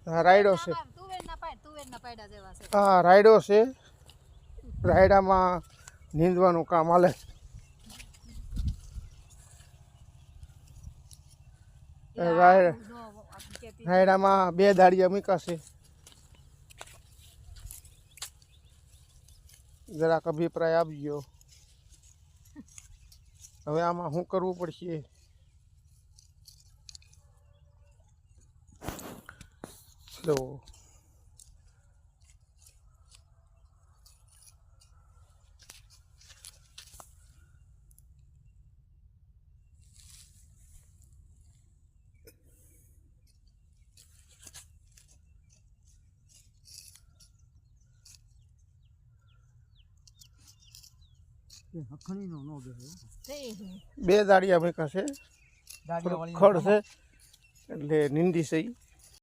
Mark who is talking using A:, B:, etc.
A: હા રાયડો છે હા રાયડો છે રાયડામાં નીંદવાનું કામ હાલે રાયડામાં 2 દાળિયા મૂકાશે જરાક અભિપ્રાય આપજો હવે આમાં શું કરવું પડશે તો
B: હખણીનો નો બેસે
A: 2 દાળિયા મૂકાશે ખડ છે એટલે નીંદી છે